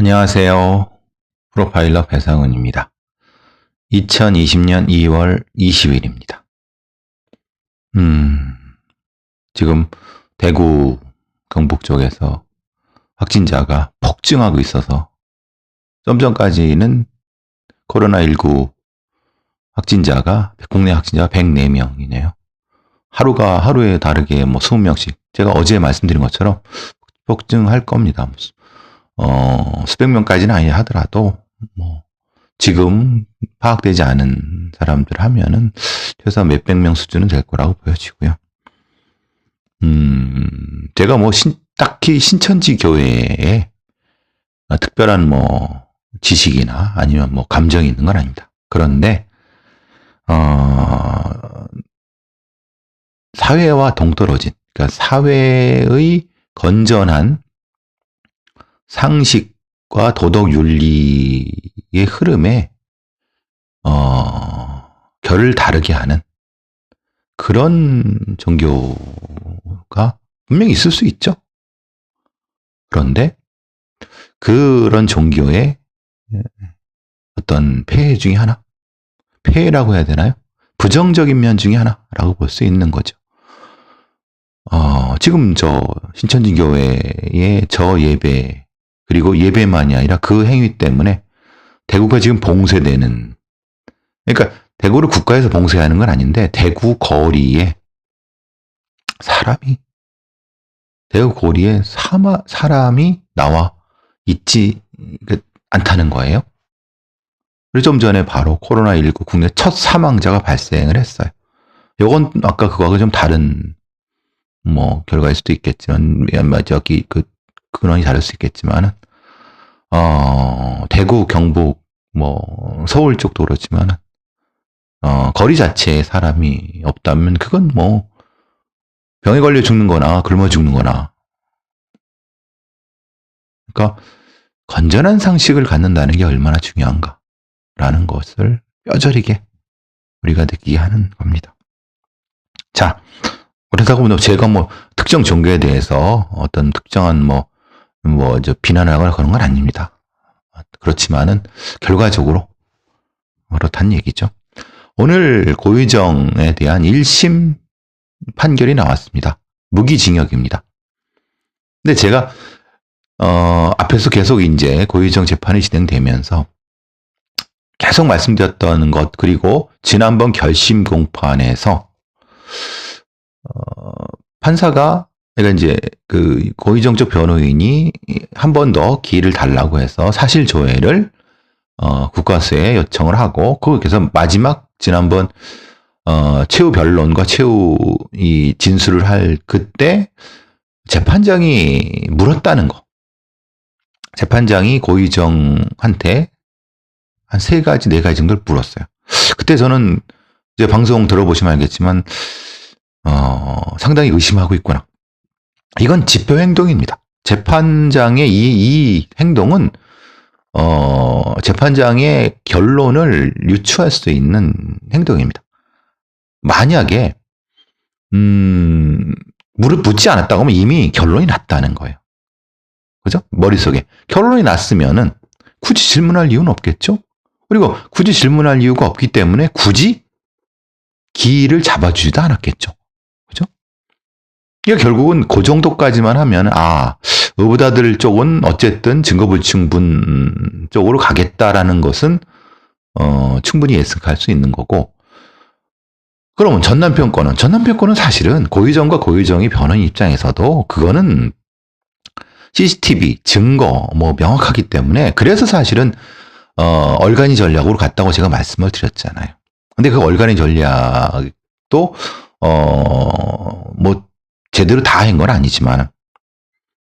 안녕하세요. 프로파일러 배상훈입니다. 2020년 2월 20일입니다. 지금 대구 경북 쪽에서 확진자가 폭증하고 있어서 좀 전까지는 코로나19 확진자가 국내 확진자가 104명이네요. 하루에 다르게 20명씩 제가 어제 말씀드린 것처럼 폭증할 겁니다. 수백 명까지는 아니라 하더라도 지금 파악되지 않은 사람들 하면은 최소 몇백 명 수준은 될 거라고 보여지고요. 제가 딱히 신천지 교회에 특별한 지식이나 아니면 감정이 있는 건 아닙니다. 그런데 사회와 동떨어진, 그러니까 사회의 건전한 상식과 도덕 윤리의 흐름에 결을 다르게 하는 그런 종교가 분명히 있을 수 있죠. 그런데 그런 종교의 어떤 폐해 중에 하나, 폐해라고 해야 되나요? 부정적인 면 중에 하나라고 볼 수 있는 거죠. 지금 신천지 교회의 예배, 그리고 예배만이 아니라 그 행위 때문에 대구가 지금 봉쇄되는, 그러니까 대구를 국가에서 봉쇄하는 건 아닌데 대구 거리에 사람이 나와 있지 않다는 거예요. 그리고 좀 전에 바로 코로나19 국내 첫 사망자가 발생을 했어요. 요건 아까 그거하고 좀 다른 결과일 수도 있겠지만, 근원이 다를 수 있겠지만은, 대구, 경북, 서울 쪽도 그렇지만은, 거리 자체에 사람이 없다면, 그건 병에 걸려 죽는 거나, 굶어 죽는 거나. 그러니까, 건전한 상식을 갖는다는 게 얼마나 중요한가라는 것을 뼈저리게 우리가 느끼게 하는 겁니다. 자, 그렇다고 제가 특정 종교에 대해서 어떤 특정한 비난하거나 그런 건 아닙니다. 그렇지만은 결과적으로 그렇다는 얘기죠. 오늘 고의정에 대한 1심 판결이 나왔습니다. 무기징역입니다. 근데 제가 앞에서 계속 이제 고의정 재판이 진행되면서 계속 말씀드렸던 것, 그리고 지난번 결심 공판에서 판사가, 그러니까 이제 그 고의정 쪽 변호인이 한 번 더 기회를 달라고 해서 사실 조회를 국과수에 요청을 하고, 그래서 마지막 지난번 최후 변론과 최후 이 진술을 할 그때 재판장이 물었다는 거. 재판장이 고의정한테 한 3가지, 4가지 정도를 물었어요. 그때 저는 이제 방송 들어보시면 알겠지만 상당히 의심하고 있구나. 이건 집회 행동입니다. 재판장의 이 행동은 재판장의 결론을 유추할 수 있는 행동입니다. 만약에 무릎 묻지 않았다고 하면 이미 결론이 났다는 거예요. 그죠? 머릿속에 결론이 났으면은 굳이 질문할 이유는 없겠죠? 그리고 굳이 질문할 이유가 없기 때문에 굳이 기일을 잡아주지도 않았겠죠. 그죠? 이게 결국은 그 정도까지만 하면, 의붓아들 쪽은 어쨌든 증거불충분 쪽으로 가겠다라는 것은 충분히 예측할 수 있는 거고, 그러면 전 남편 거는 사실은 고의정과 고의정의 변호인 입장에서도 그거는 CCTV 증거 명확하기 때문에, 그래서 사실은 얼간이 전략으로 갔다고 제가 말씀을 드렸잖아요. 근데 그 얼간이 전략도 제대로 다 한 건 아니지만,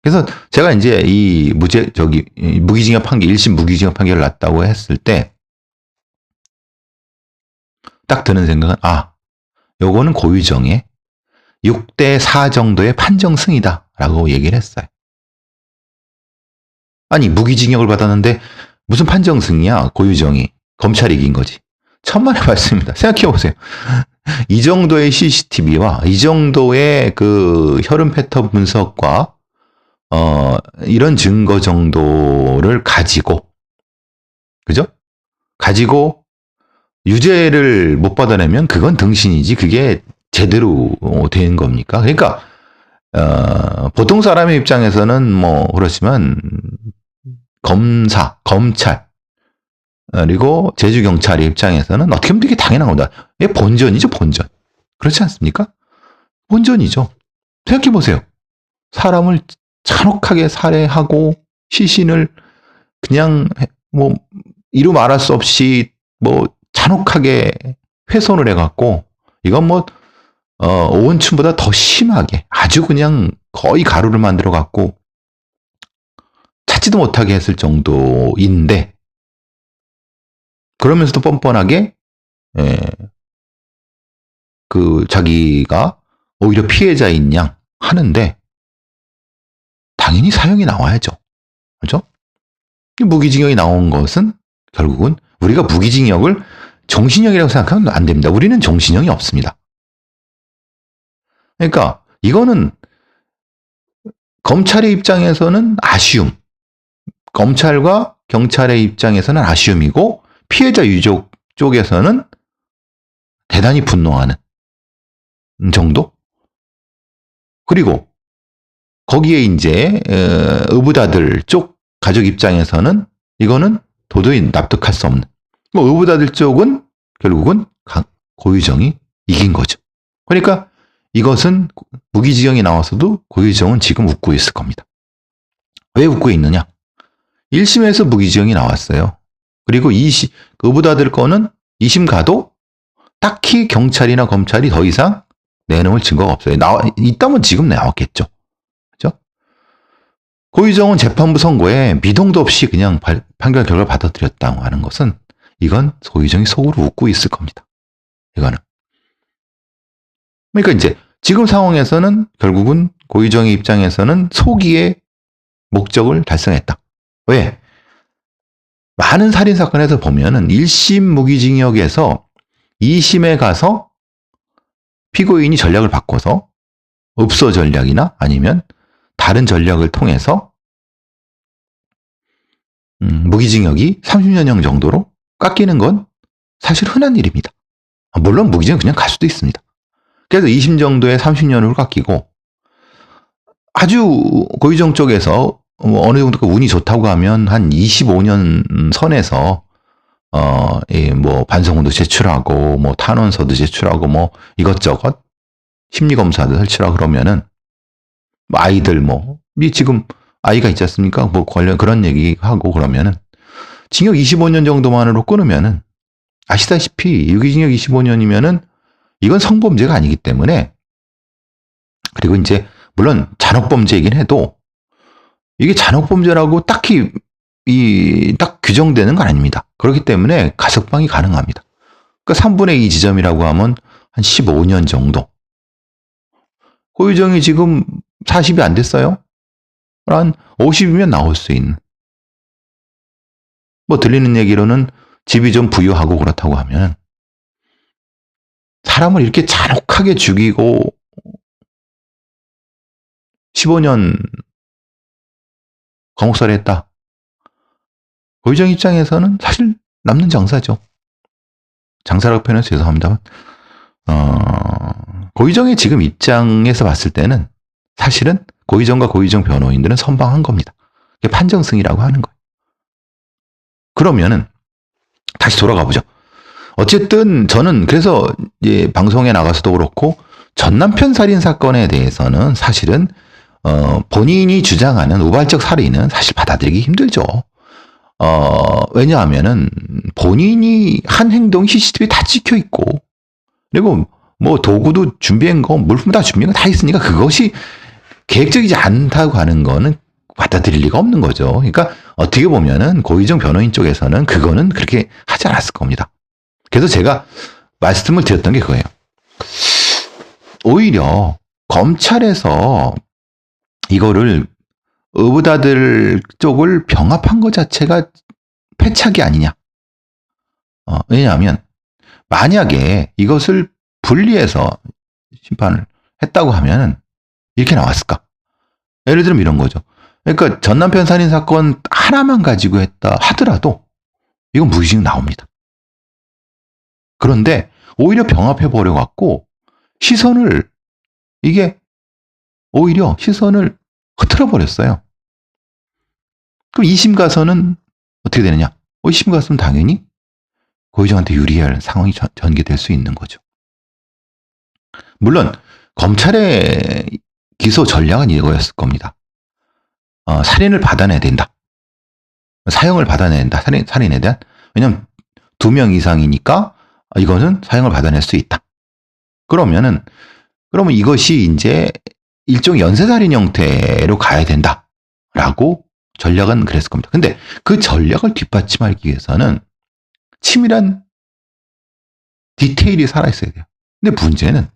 그래서 제가 이제 이 무기징역 판결, 1심 무기징역 판결을 났다고 했을 때 딱 드는 생각은, 요거는 고의정의 6대4 정도의 판정승이다라고 얘기를 했어요. 아니, 무기징역을 받았는데 무슨 판정승이야, 고의정이. 검찰이 이긴 거지. 천만의 말씀입니다. 생각해보세요. 이 정도의 CCTV와 이 정도의 그 혈흔 패턴 분석과 이런 증거 정도를 가지고, 그죠? 가지고 유죄를 못 받아내면 그건 등신이지 그게 제대로 된 겁니까? 그러니까 보통 사람의 입장에서는 뭐 그렇지만 검사, 검찰 그리고 제주경찰의 입장에서는 어떻게 보면 되게 당연한 겁니다. 이게 본전이죠, 본전. 그렇지 않습니까? 본전이죠. 생각해보세요. 사람을 잔혹하게 살해하고 시신을 그냥 뭐 이루 말할 수 없이 뭐 잔혹하게 훼손을 해갖고 이건 뭐 오온춘보다 더 심하게 아주 그냥 거의 가루를 만들어갖고 찾지도 못하게 했을 정도인데 그러면서도 뻔뻔하게 그 자기가 오히려 피해자인 양 하는데 당연히 사형이 나와야죠. 그렇죠? 무기징역이 나온 것은 결국은 우리가 무기징역을 종신형이라고 생각하면 안 됩니다. 우리는 종신형이 없습니다. 그러니까 이거는 검찰의 입장에서는 아쉬움, 검찰과 경찰의 입장에서는 아쉬움이고 피해자 유족 쪽에서는 대단히 분노하는 정도? 그리고 거기에 이제 의붓아들 쪽 가족 입장에서는 이거는 도저히 납득할 수 없는. 뭐 의붓아들 쪽은 결국은 고유정이 이긴 거죠. 그러니까 이것은 무기징역이 나와서도 고유정은 지금 웃고 있을 겁니다. 왜 웃고 있느냐? 1심에서 무기징역이 나왔어요. 그리고 의붓아들 거는 2심 가도 딱히 경찰이나 검찰이 더 이상 내놓을 증거가 없어요. 있다면 지금 나왔겠죠. 그죠? 고유정은 재판부 선고에 미동도 없이 그냥 판결 결과를 받아들였다고 하는 것은 이건 고유정이 속으로 웃고 있을 겁니다. 이거는. 그러니까 이제 지금 상황에서는 결국은 고유정의 입장에서는 소기의 목적을 달성했다. 왜? 많은 살인사건에서 보면은 1심 무기징역에서 2심에 가서 피고인이 전략을 바꿔서 읍소 전략이나 아니면 다른 전략을 통해서 무기징역이 30년형 정도로 깎이는 건 사실 흔한 일입니다. 물론 무기징역 그냥 갈 수도 있습니다. 그래서 2심 정도의 30년으로 깎이고 아주 고유정 쪽에서 어느 정도 운이 좋다고 하면 한 25년 선에서 뭐 반성문도 제출하고 뭐 탄원서도 제출하고 뭐 이것저것 심리검사도 설치라 그러면은 아이들 지금 아이가 있지 않습니까? 뭐 관련 그런 얘기하고 그러면은 징역 25년 정도만으로 끊으면은 아시다시피 유기징역 25년이면은 이건 성범죄가 아니기 때문에 그리고 이제 물론 잔혹범죄이긴 해도 이게 잔혹범죄라고 딱히 딱 규정되는 건 아닙니다. 그렇기 때문에 가석방이 가능합니다. 그러니까 3분의 2 지점이라고 하면 한 15년 정도. 고유정이 지금 40이 안 됐어요? 한 50이면 나올 수 있는. 뭐 들리는 얘기로는 집이 좀 부유하고 그렇다고 하면 사람을 이렇게 잔혹하게 죽이고 15년 감옥살이 했다. 고유정 입장에서는 사실 남는 장사죠. 장사라고 표현해서 죄송합니다만 고유정의 지금 입장에서 봤을 때는 사실은 고유정과 고유정 변호인들은 선방한 겁니다. 이게 판정승이라고 하는 거예요. 그러면은 다시 돌아가 보죠. 어쨌든 저는 그래서 이제 방송에 나가서도 그렇고 전남편 살인 사건에 대해서는 사실은 본인이 주장하는 우발적 살인은 사실 받아들이기 힘들죠. 왜냐하면은 본인이 한 행동이 CCTV에 다 찍혀 있고 그리고 뭐 도구도 준비한 거 물품 다 준비한 거 다 있으니까 그것이 계획적이지 않다고 하는 거는 받아들일 리가 없는 거죠. 그러니까 어떻게 보면은 고유정 변호인 쪽에서는 그거는 그렇게 하지 않았을 겁니다. 그래서 제가 말씀을 드렸던 게 그거예요. 오히려 검찰에서 이거를 의붓아들 쪽을 병합한 것 자체가 패착이 아니냐. 왜냐하면 만약에 이것을 분리해서 심판을 했다고 하면은 이렇게 나왔을까? 예를 들면 이런 거죠. 그러니까 전 남편 살인 사건 하나만 가지고 했다 하더라도 이건 무기징역 나옵니다. 그런데 오히려 병합해버려 갖고 시선을 이게 오히려 시선을 흐트러 버렸어요. 그럼 2심 어떻게 되느냐? 2심 가서는 당연히 고의정한테 유리할 상황이 전개될 수 있는 거죠. 물론 검찰의 기소 전략은 이거였을 겁니다. 살인을 받아내야 된다. 사형을 받아내야 된다. 살인에 대한. 왜냐면 2명 이상이니까 이거는 사형을 받아낼 수 있다. 그러면 이것이 이제 일종의 연쇄살인 형태로 가야 된다라고 전략은 그랬을 겁니다. 근데 그 전략을 뒷받침하기 위해서는 치밀한 디테일이 살아있어야 돼요. 근데 문제는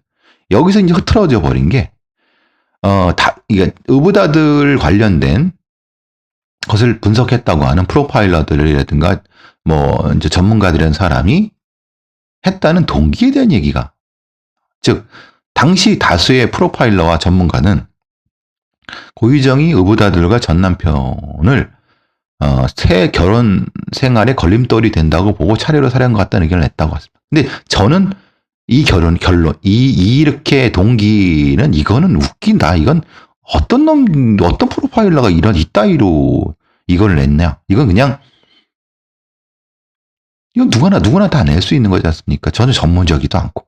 여기서 이제 흐트러져 버린 게, 이게 의붓아들 관련된 것을 분석했다고 하는 프로파일러들이라든가 이제 전문가들이라는 사람이 했다는 동기에 대한 얘기가, 즉 당시 다수의 프로파일러와 전문가는 고유정이 의붓아들과 전 남편을 새 결혼 생활에 걸림돌이 된다고 보고 차례로 살해한 것 같다는 의견을 냈다고 했습니다. 근데 저는 이 결론, 이렇게 동기는 이거는 웃긴다. 이건 어떤 프로파일러가 이따위로 이걸 냈냐. 이건 그냥, 이건 누구나 다 낼 수 있는 거지 않습니까? 전혀 전문적이도 않고.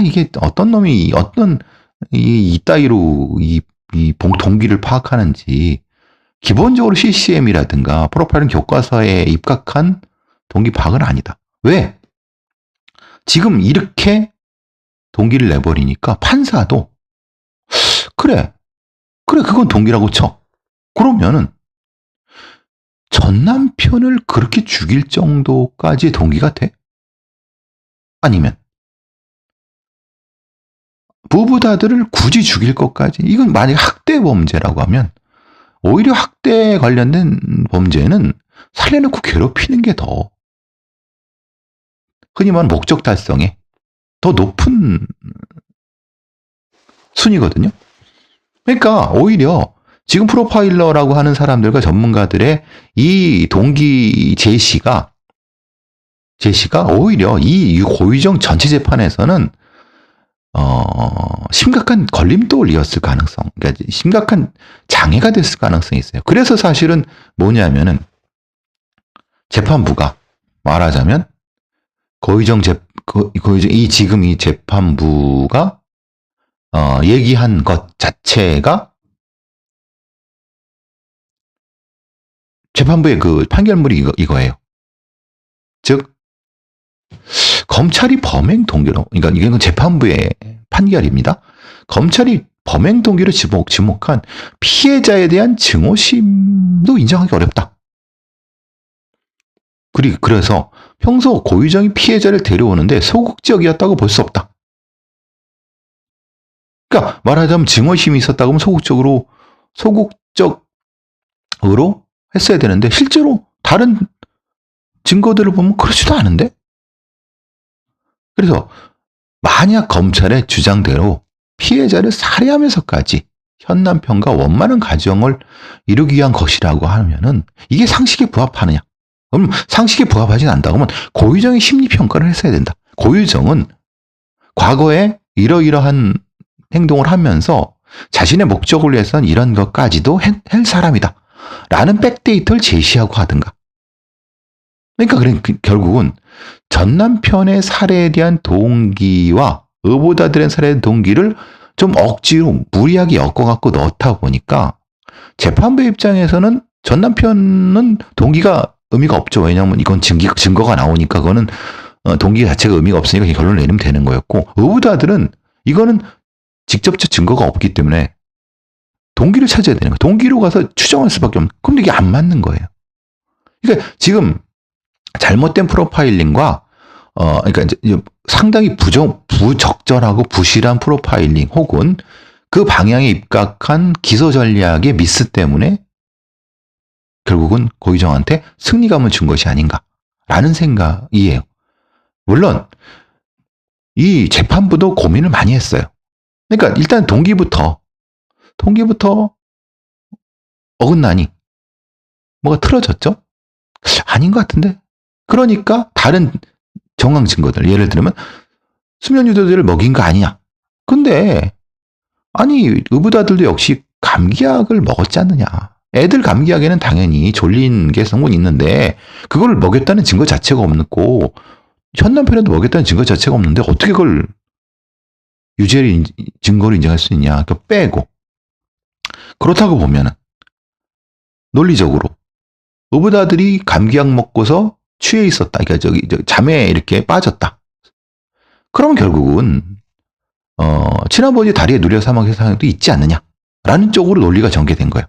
이게 어떤 놈이 이따위로 동기를 파악하는지, 기본적으로 CCM이라든가 프로파일링 교과서에 입각한 동기 파악은 아니다. 왜? 지금 이렇게 동기를 내버리니까 판사도 그래 그건 동기라고 쳐. 그러면은 전 남편을 그렇게 죽일 정도까지의 동기가 돼? 아니면 부부다들을 굳이 죽일 것까지, 이건 만약 학대 범죄라고 하면 오히려 학대에 관련된 범죄는 살려놓고 괴롭히는 게 더 흔히 말하는 목적 달성에 더 높은 순위거든요. 그러니까 오히려 지금 프로파일러라고 하는 사람들과 전문가들의 이 동기 제시가 오히려 이 고유정 전체 재판에서는 심각한 걸림돌이었을 가능성, 그러니까 심각한 장애가 됐을 가능성이 있어요. 그래서 사실은 뭐냐면은 재판부가 말하자면 고유정 지금 이 재판부가 얘기한 것 자체가 재판부의 그 판결물이 이거예요. 즉 검찰이 범행 동기로, 그러니까 이건 재판부의 판결입니다. 검찰이 범행 동기로 지목한 피해자에 대한 증오심도 인정하기 어렵다. 그래서 평소 고유정이 피해자를 데려오는데 소극적이었다고 볼 수 없다. 그러니까 말하자면 증오심이 있었다고 하면 소극적으로 했어야 되는데 실제로 다른 증거들을 보면 그렇지도 않은데? 그래서 만약 검찰의 주장대로 피해자를 살해하면서까지 현 남편과 원만한 가정을 이루기 위한 것이라고 하면은 이게 상식에 부합하느냐? 그럼 상식에 부합하지 않는다고 하면 고유정이 심리평가를 했어야 된다. 고유정은 과거에 이러이러한 행동을 하면서 자신의 목적을 위해서는 이런 것까지도 할 사람이다 라는 백데이터를 제시하고 하든가. 그러니까 결국은 전 남편의 살해에 대한 동기와 의붓아들의 살해의 동기를 좀 억지로 무리하게 엮어갖고 넣다 보니까 재판부 입장에서는 전 남편은 동기가 의미가 없죠. 왜냐하면 이건 증거가 나오니까 그거는 동기 자체가 의미가 없으니까 결론을 내리면 되는 거였고, 의붓아들은 이거는 직접적 증거가 없기 때문에 동기를 찾아야 되는 거예요. 동기로 가서 추정할 수밖에 없는. 근데 이게 안 맞는 거예요. 그러니까 지금 잘못된 프로파일링과 그러니까 이제 상당히 부적절하고 부실한 프로파일링 혹은 그 방향에 입각한 기소 전략의 미스 때문에 결국은 고유정한테 승리감을 준 것이 아닌가라는 생각이에요. 물론 이 재판부도 고민을 많이 했어요. 그러니까 일단 동기부터 어긋나니 뭐가 틀어졌죠? 아닌 것 같은데? 그러니까 다른 정황 증거들, 예를 들면 수면 유도제를 먹인 거 아니냐? 근데 아니 의붓아들도 역시 감기약을 먹었지 않느냐? 애들 감기약에는 당연히 졸린 게 성분이 있는데 그걸 먹였다는 증거 자체가 없고 현 남편에도 먹였다는 증거 자체가 없는데 어떻게 그걸 유죄를 증거로 인정할 수 있냐? 또 빼고 그렇다고 보면은 논리적으로 의붓아들이 감기약 먹고서 취해 있었다. 그러니까 잠에 이렇게 빠졌다. 그러면 결국은 친아버지 다리에 누려 사망의 사항도 있지 않느냐라는 쪽으로 논리가 전개된 거예요.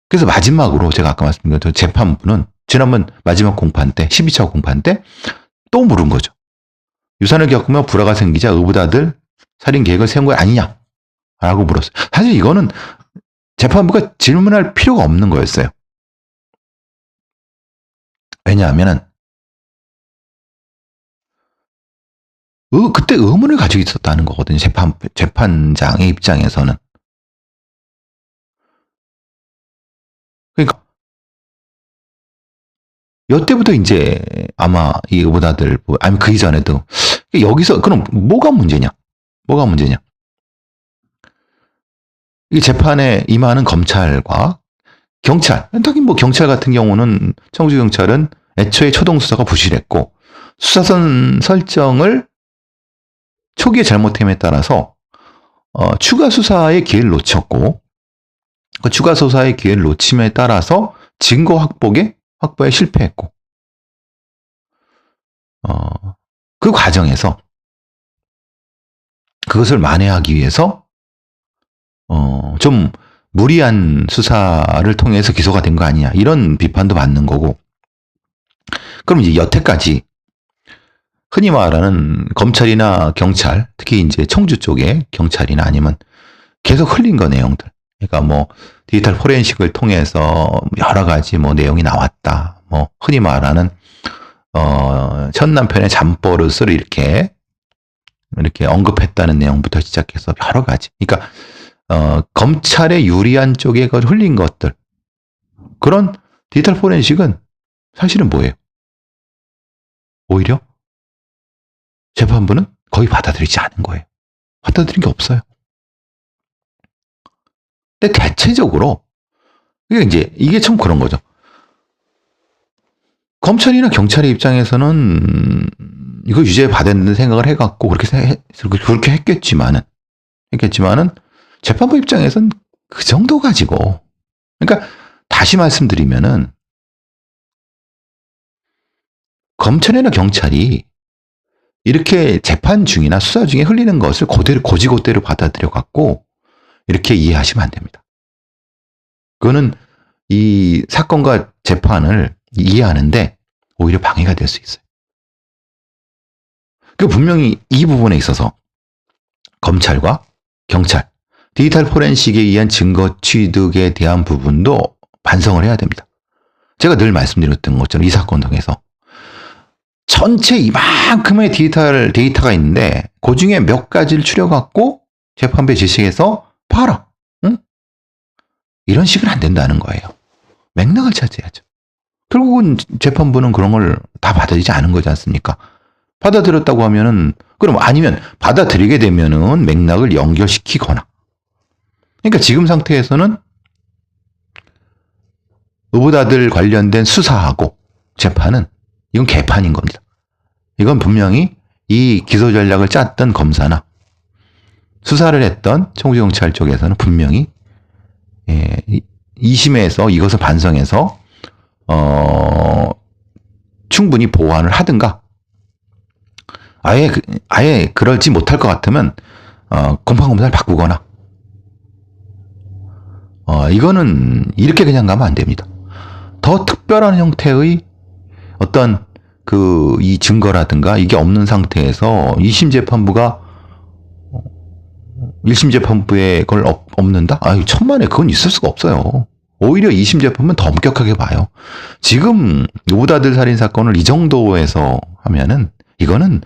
그래서 마지막으로 제가 아까 말씀드린 것처럼 재판부는 지난번 마지막 공판 때 12차 공판 때 또 물은 거죠. 유산을 겪으며 불화가 생기자 의붓아들 살인 계획을 세운 거 아니냐라고 물었어요. 사실 이거는 재판부가 질문할 필요가 없는 거였어요. 왜냐하면은 그때 의문을 가지고 있었다는 거거든요. 재판장의 입장에서는. 그러니까 이때부터 이제 아마 이 의붓아들 아니 그 이전에도 여기서 그럼 뭐가 문제냐? 뭐가 문제냐? 이 재판에 임하는 검찰과 경찰, 특히 뭐 경찰 같은 경우는 청주 경찰은 애초에 초동 수사가 부실했고 수사선 설정을 초기에 잘못함에 따라서 추가 수사의 기회를 놓쳤고 그 추가 수사의 기회를 놓침에 따라서 증거 확보에 실패했고 그 과정에서 그것을 만회하기 위해서 좀 무리한 수사를 통해서 기소가 된 거 아니냐 이런 비판도 받는 거고 그럼 이제 여태까지 흔히 말하는 검찰이나 경찰 특히 이제 청주 쪽에 경찰이나 아니면 계속 흘린 거 내용들 그러니까 뭐 디지털 포렌식을 통해서 여러 가지 뭐 내용이 나왔다 뭐 흔히 말하는 현 남편의 잠버릇을 이렇게 언급했다는 내용부터 시작해서 여러 가지 그러니까 검찰에 유리한 쪽에 흘린 것들 그런 디지털 포렌식은 사실은 뭐예요? 오히려 재판부는 거의 받아들이지 않은 거예요. 받아들인 게 없어요. 근데 대체적으로 이게 참 그런 거죠. 검찰이나 경찰의 입장에서는 이거 유죄 받았는데 생각을 해갖고 그렇게 했겠지만은 재판부 입장에서는 그 정도 가지고 그러니까 다시 말씀드리면은 검찰이나 경찰이 이렇게 재판 중이나 수사 중에 흘리는 것을 고지고대로 받아들여 갖고 이렇게 이해하시면 안 됩니다. 그거는 이 사건과 재판을 이해하는데 오히려 방해가 될 수 있어요. 그 분명히 이 부분에 있어서 검찰과 경찰, 디지털 포렌식에 의한 증거 취득에 대한 부분도 반성을 해야 됩니다. 제가 늘 말씀드렸던 것처럼 이 사건 통해서 전체 이만큼의 디지털 데이터가 있는데 그 중에 몇 가지를 추려갖고 재판부에 제시해서 봐라. 응? 이런 식은 안 된다는 거예요. 맥락을 찾아야죠. 결국은 재판부는 그런 걸 다 받아들이지 않은 거지 않습니까? 받아들였다고 하면은 그럼 아니면 받아들이게 되면은 맥락을 연결시키거나 그러니까 지금 상태에서는 의붓아들 관련된 수사하고 재판은 이건 개판인 겁니다. 이건 분명히 이 기소 전략을 짰던 검사나 수사를 했던 청주경찰 쪽에서는 분명히 2심에서 이것을 반성해서 충분히 보완을 하든가 아예 그러지 못할 것 같으면 공판검사를 바꾸거나 이거는 이렇게 그냥 가면 안 됩니다. 더 특별한 형태의 어떤 이 증거라든가 이게 없는 상태에서 2심 재판부가 1심 재판부에 그걸 없는다? 천만에 그건 있을 수가 없어요. 오히려 2심 재판부는 더 엄격하게 봐요. 지금 의붓아들 살인 사건을 이 정도에서 하면은 이건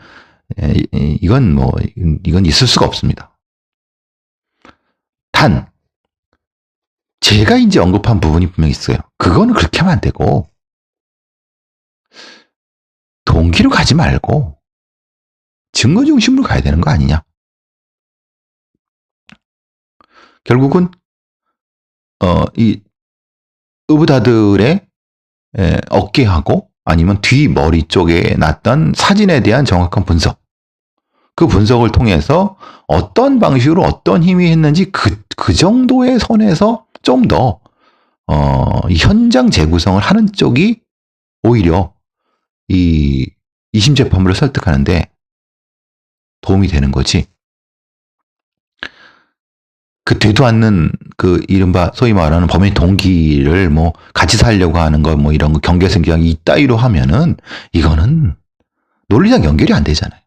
있을 수가 없습니다. 단 제가 이제 언급한 부분이 분명히 있어요. 그거는 그렇게 하면 안 되고 동기로 가지 말고 증거 중심으로 가야 되는 거 아니냐. 결국은 이 의붓아들의 어깨하고 아니면 뒤 머리 쪽에 났던 사진에 대한 정확한 분석, 그 분석을 통해서 어떤 방식으로 어떤 힘이 했는지 그 정도의 선에서 좀 더 현장 재구성을 하는 쪽이 오히려 이 2심 재판부를 설득하는데 도움이 되는 거지. 그 되도 않는 그 이른바 소위 말하는 범행 동기를 뭐 같이 살려고 하는 거 뭐 이런 거 경계선 기왕이 이따위로 하면은 이거는 논리적 연결이 안 되잖아요.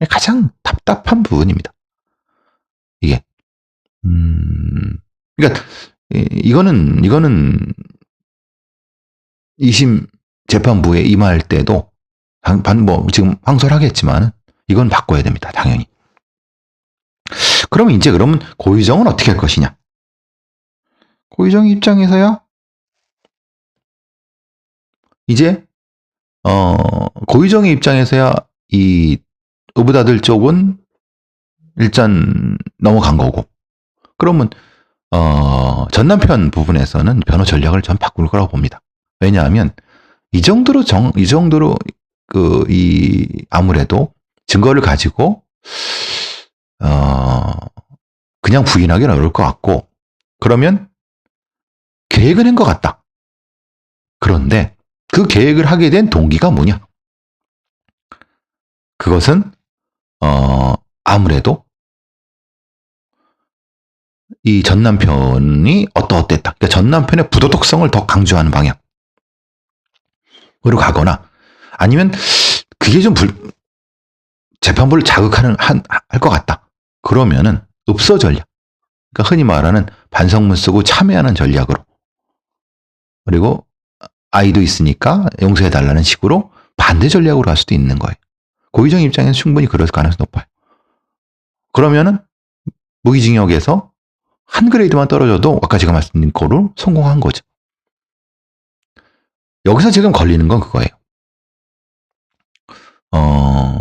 가장 답답한 부분입니다. 이게 그러니까 이거는 2심 재판부에 임할 때도 뭐 지금 항소하겠지만 이건 바꿔야 됩니다. 당연히. 그러면 고유정은 어떻게 할 것이냐? 고유정 입장에서야 이제 고유정의 입장에서야 이 의붓아들 쪽은 일단 넘어간 거고, 그러면 전 남편 부분에서는 변호 전략을 전 바꿀 거라고 봅니다. 왜냐하면 이 정도로 아무래도 증거를 가지고 그냥 부인하기는 어려울 것 같고, 그러면 계획은 한 것 같다. 그런데 그 계획을 하게 된 동기가 뭐냐? 그것은 아무래도 이 전 남편이 어땠다. 그러니까 전 남편의 부도덕성을 더 강조하는 방향으로 가거나, 아니면 그게 좀 재판부를 자극하는 할 것 같다. 그러면은 읍서 전략. 그러니까 흔히 말하는 반성문 쓰고 참여하는 전략으로, 그리고 아이도 있으니까 용서해달라는 식으로 반대 전략으로 갈 수도 있는 거예요. 고유정 입장에서 충분히 그럴 가능성이 높아요. 그러면은 무기징역에서 한 그레이드만 떨어져도 아까 제가 말씀드린 거로 성공한 거죠. 여기서 지금 걸리는 건 그거예요.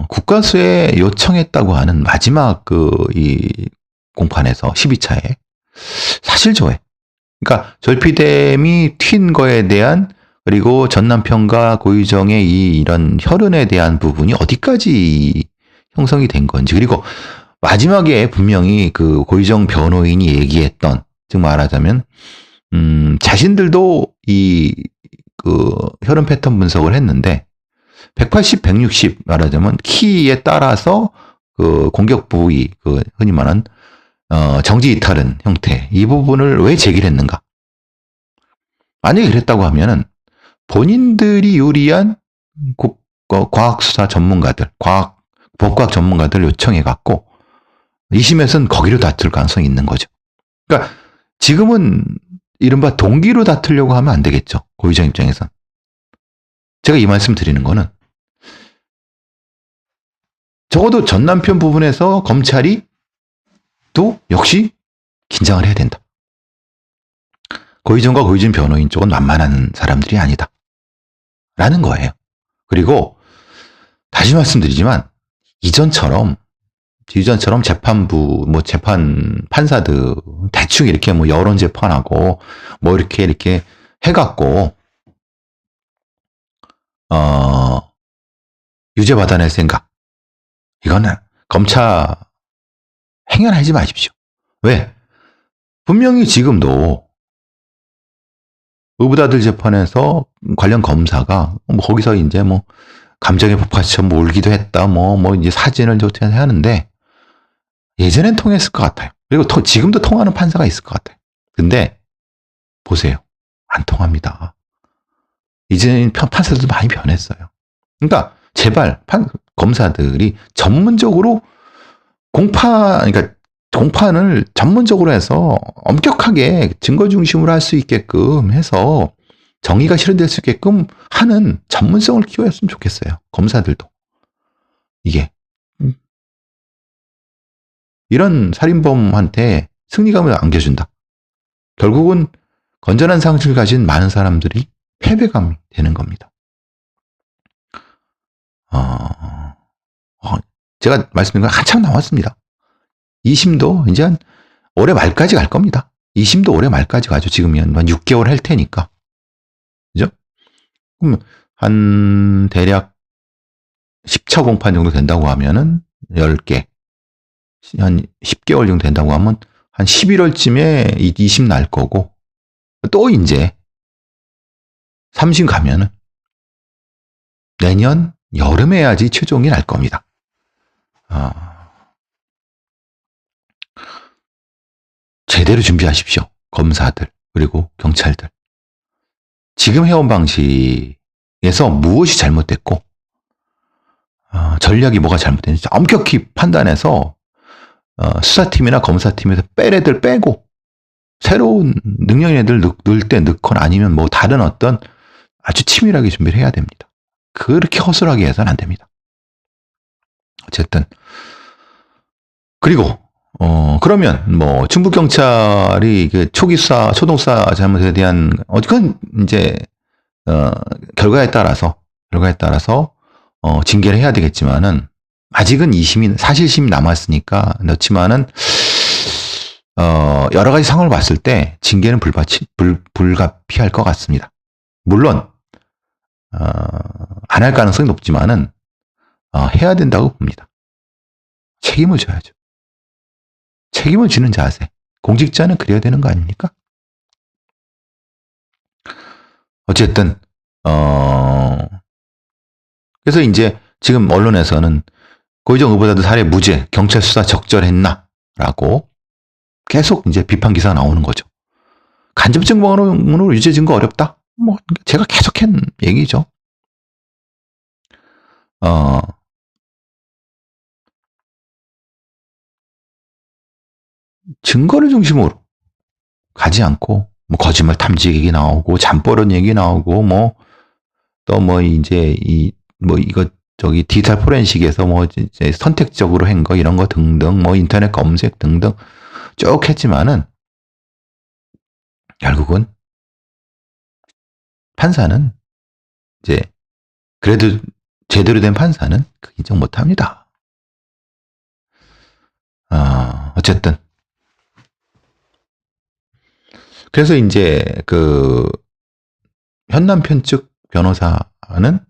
국가수에 요청했다고 하는 마지막 이 공판에서 12차에 사실조회, 그러니까 절피뎀이 튄 거에 대한, 그리고 전 남편과 고유정의 이런 혈흔에 대한 부분이 어디까지 형성이 된 건지, 그리고 마지막에 분명히 그 고유정 변호인이 얘기했던, 즉 말하자면 자신들도 그 혈흔 패턴 분석을 했는데 180, 160 말하자면 키에 따라서 그 공격 부위, 그 흔히 말하는 정지 이탈은 형태, 이 부분을 왜 제기를 했는가? 만약에 그랬다고 하면은 본인들이 유리한 과학수사 전문가들, 법과학 전문가들 요청해갖고 2심에서는 거기로 다툴 가능성이 있는 거죠. 그러니까 지금은 이른바 동기로 다투려고 하면 안 되겠죠. 고유정 입장에선. 제가 이 말씀 드리는 거는 적어도 전 남편 부분에서 검찰이 또 역시 긴장을 해야 된다. 고유정과 고유진 변호인 쪽은 만만한 사람들이 아니다. 라는 거예요. 그리고 다시 말씀드리지만 이전처럼 재판부, 판사들 대충 이렇게 뭐 여론 재판하고 뭐 이렇게 해갖고 유죄 받아낼 생각, 이거는 검찰 행연하지 마십시오. 왜? 분명히 지금도 의붓아들 재판에서 관련 검사가 거기서 이제 감정에 폭발해서 울기도 했다, 이제 사진을 좋게 하는데 예전엔 통했을 것 같아요. 그리고 지금도 통하는 판사가 있을 것 같아요. 근데 보세요, 안 통합니다. 이제는 판사들도 많이 변했어요. 그러니까 제발 검사들이 전문적으로 공판을 전문적으로 해서 엄격하게 증거 중심으로 할 수 있게끔 해서 정의가 실현될 수 있게끔 하는 전문성을 키워야 했으면 좋겠어요. 검사들도. 이게 이런 살인범한테 승리감을 안겨준다. 결국은 건전한 상식을 가진 많은 사람들이 패배감이 되는 겁니다. 제가 말씀드린 건 한참 남았습니다. 2심도 이제 한 올해 말까지 갈 겁니다. 2심도 올해 말까지 가죠. 지금이면 한 6개월 할 테니까. 그죠? 그럼 한 대략 10차 공판 정도 된다고 하면은 10개. 한 10개월 정도 된다고 하면 한 11월쯤에 2심 날 거고, 또 이제 3심 가면은 내년 여름에 해야지 최종이 날 겁니다. 제대로 준비하십시오. 검사들, 그리고 경찰들. 지금 해온 방식에서 무엇이 잘못됐고, 전략이 뭐가 잘못됐는지 엄격히 판단해서 수사팀이나 검사팀에서 뺄 애들 빼고 새로운 능력 있는 애들 넣을 때 넣거나 아니면 뭐 다른 어떤 아주 치밀하게 준비를 해야 됩니다. 그렇게 허술하게 해서는 안 됩니다. 어쨌든 그리고 그러면 뭐 충북 경찰이 그 초기 수사, 초동 수사 잘못에 대한 그건 이제 결과에 따라서 징계를 해야 되겠지만은 아직은 2심이 사실심이 남았으니까 넣지만은 여러 가지 상황을 봤을 때 징계는 불가피할 것 같습니다. 물론 안 할 가능성이 높지만은 해야 된다고 봅니다. 책임을 져야죠. 책임을 지는 자세. 공직자는 그래야 되는 거 아닙니까? 어쨌든 그래서 이제 지금 언론에서는 고희정 의보다도 살해 무죄, 경찰 수사 적절했나라고 계속 이제 비판 기사가 나오는 거죠. 간접 증거로 유죄 증거 어렵다. 뭐 제가 계속한 얘기죠. 증거를 중심으로 가지 않고 뭐 거짓말 탐지 얘기 나오고 잠버릇 얘기 나오고 뭐 또 뭐 이제 이거 저기 디지털 포렌식에서 뭐 이제 선택적으로 한 거 이런 거 등등 뭐 인터넷 검색 등등 쭉 했지만은 결국은 판사는 이제 그래도 제대로 된 판사는 그 인정 못 합니다. 어쨌든 그래서 이제 그 현남편 측 변호사는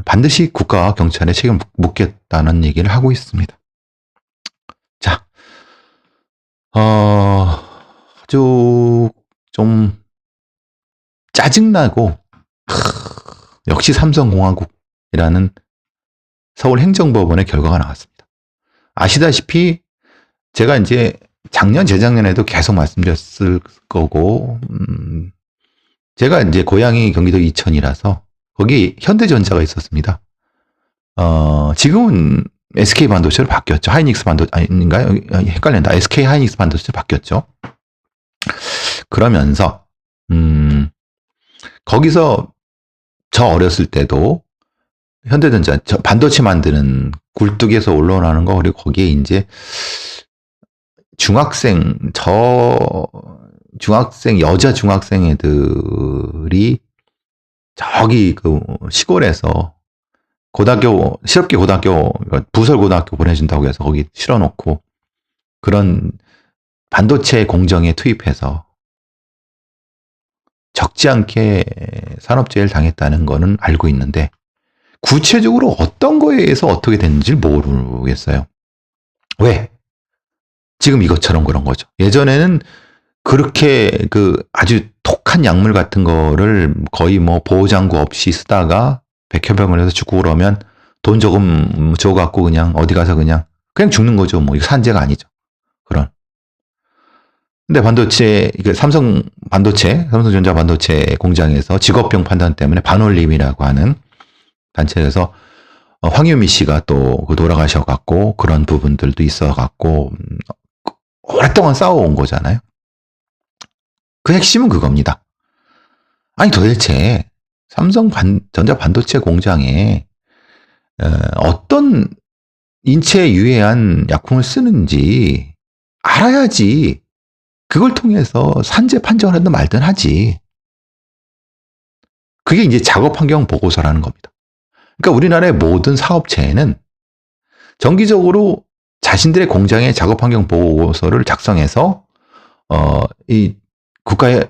반드시 국가와 경찰에 책임을 묻겠다는 얘기를 하고 있습니다. 자, 아주 좀 짜증나고 역시 삼성공화국이라는 서울행정법원의 결과가 나왔습니다. 아시다시피 제가 이제 작년, 재작년에도 계속 말씀드렸을 거고, 제가 이제 고향이 경기도 이천이라서 거기 현대전자가 있었습니다. 지금은 SK 반도체로 바뀌었죠. 하이닉스 반도체, 아닌가요? 헷갈린다. SK 하이닉스 반도체로 바뀌었죠. 그러면서, 거기서 저 어렸을 때도 현대전자, 반도체 만드는 굴뚝에서 올라오는 거, 그리고 거기에 이제 여자 중학생 애들이 저기 그 시골에서 실업계 고등학교, 부설 고등학교 보내준다고 해서 거기 실어놓고 그런 반도체 공정에 투입해서 적지 않게 산업재해를 당했다는 거는 알고 있는데 구체적으로 어떤 거에 의해서 어떻게 됐는지 모르겠어요. 왜? 지금 이것처럼 그런 거죠. 예전에는 그렇게 그 아주 독한 약물 같은 거를 거의 뭐 보호장구 없이 쓰다가 백혈병을 해서 죽고 그러면 돈 조금 줘갖고 그냥 어디 가서 그냥 죽는 거죠. 뭐 이거 산재가 아니죠. 그런. 근데 반도체, 삼성전자 반도체 공장에서 직업병 판단 때문에 반올림이라고 하는 단체에서 황유미 씨가 또 돌아가셔갖고 그런 부분들도 있어갖고 오랫동안 싸워온 거잖아요. 그 핵심은 그겁니다. 아니 도대체 삼성전자 반도체 공장에 어떤 인체에 유해한 약품을 쓰는지 알아야지 그걸 통해서 산재 판정을 하든 말든 하지. 그게 이제 작업 환경 보고서라는 겁니다. 그러니까 우리나라의 모든 사업체에는 정기적으로 자신들의 공장의 작업 환경 보고서를 작성해서 이 국가에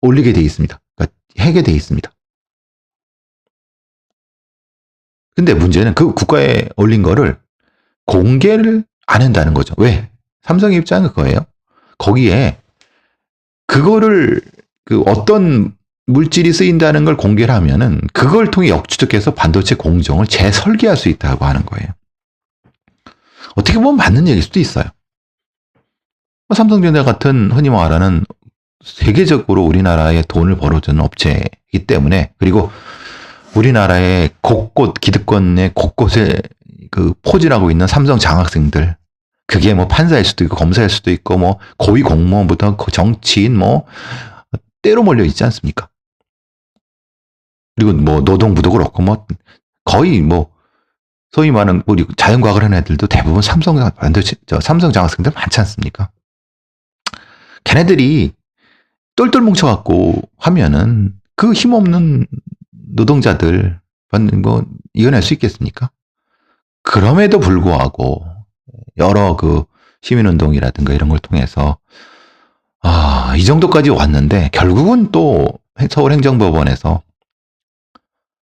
올리게 돼 있습니다. 그러니까 하게 돼 있습니다. 근데 문제는 그 국가에 올린 거를 공개를 안 한다는 거죠. 왜? 삼성의 입장은 그거예요. 거기에 그거를 그 어떤 물질이 쓰인다는 걸 공개를 하면은 그걸 통해 역추적해서 반도체 공정을 재설계할 수 있다고 하는 거예요. 어떻게 보면 맞는 얘기일 수도 있어요. 삼성전자 같은 흔히 말하는 세계적으로 우리나라에 돈을 벌어주는 업체이기 때문에, 그리고 우리나라의 곳곳 기득권의 곳곳에 그 포진하고 있는 삼성 장학생들, 그게 뭐 판사일 수도 있고 검사일 수도 있고 뭐 고위 공무원부터 정치인 뭐 때로 몰려 있지 않습니까? 그리고 뭐 노동부도 그렇고 뭐 거의 뭐 소위 말하는 우리 자연과학을 하는 애들도 대부분 삼성 장학생들 많지 않습니까? 걔네들이 똘똘 뭉쳐갖고 하면은 그 힘없는 노동자들 뭐 이겨낼 수 있겠습니까? 그럼에도 불구하고 여러 그 시민운동이라든가 이런 걸 통해서 이 정도까지 왔는데 결국은 또 서울행정법원에서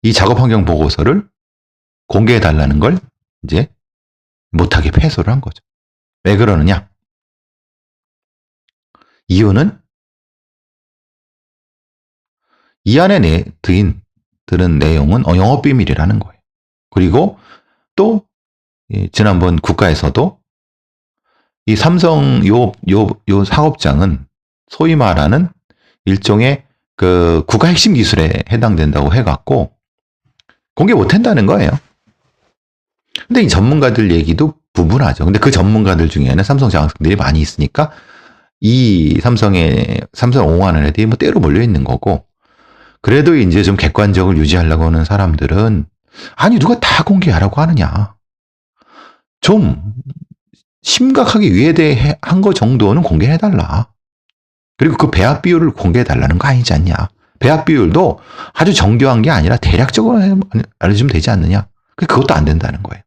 이 작업환경 보고서를 공개해달라는 걸 이제 못하게 패소를 한 거죠. 왜 그러느냐? 이유는 이 안에 들은 내용은 영업비밀이라는 거예요. 그리고 또 지난번 국가에서도 이 삼성 요 사업장은 소위 말하는 일종의 그 국가 핵심 기술에 해당된다고 해갖고 공개 못 한다는 거예요. 근데 이 전문가들 얘기도 분분하죠. 근데 그 전문가들 중에는 삼성 장학생들이 많이 있으니까 이 삼성 옹호하는 애들이 뭐 때로 몰려 있는 거고, 그래도 이제 좀 객관적을 유지하려고 하는 사람들은 아니 누가 다 공개하라고 하느냐. 좀 심각하게 위해대한 거 정도는 공개해달라. 그리고 그 배합 비율을 공개해달라는 거 아니지 않냐. 배합 비율도 아주 정교한 게 아니라 대략적으로 알려주면 되지 않느냐. 그것도 안 된다는 거예요.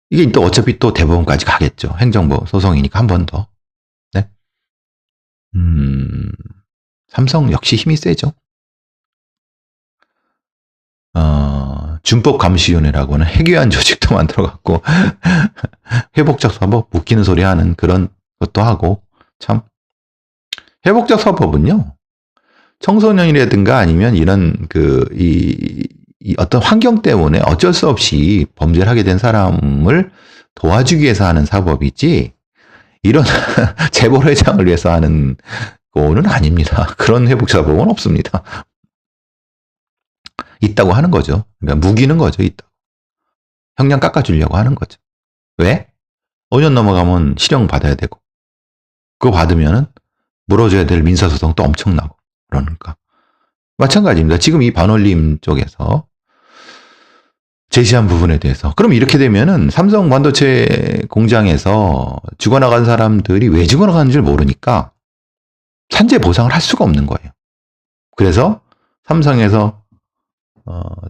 이게 또 어차피 또 대법원까지 가겠죠. 행정부 소송이니까 한 번 더. 네? 삼성 역시 힘이 세죠. 준법감시위원회라고는 해괴한 조직도 만들어갖고 회복적 사법 웃기는 소리 하는 그런 것도 하고, 참 회복적 사법은요 청소년이라든가 아니면 이런 이 어떤 환경 때문에 어쩔 수 없이 범죄를 하게 된 사람을 도와주기 위해서 하는 사법이지 이런 재벌회장을 위해서 하는 거는 아닙니다. 그런 회복사법은 없습니다. 있다고 하는 거죠. 그러니까 무기는 거죠. 있다. 형량 깎아주려고 하는 거죠. 왜? 5년 넘어가면 실형 받아야 되고, 그거 받으면은 물어줘야 될 민사소송도 엄청나고 그러니까 마찬가지입니다. 지금 이 반올림 쪽에서 제시한 부분에 대해서 그럼 이렇게 되면은 삼성 반도체 공장에서 죽어나간 사람들이 왜 죽어나가는 줄 모르니까 산재 보상을 할 수가 없는 거예요. 그래서 삼성에서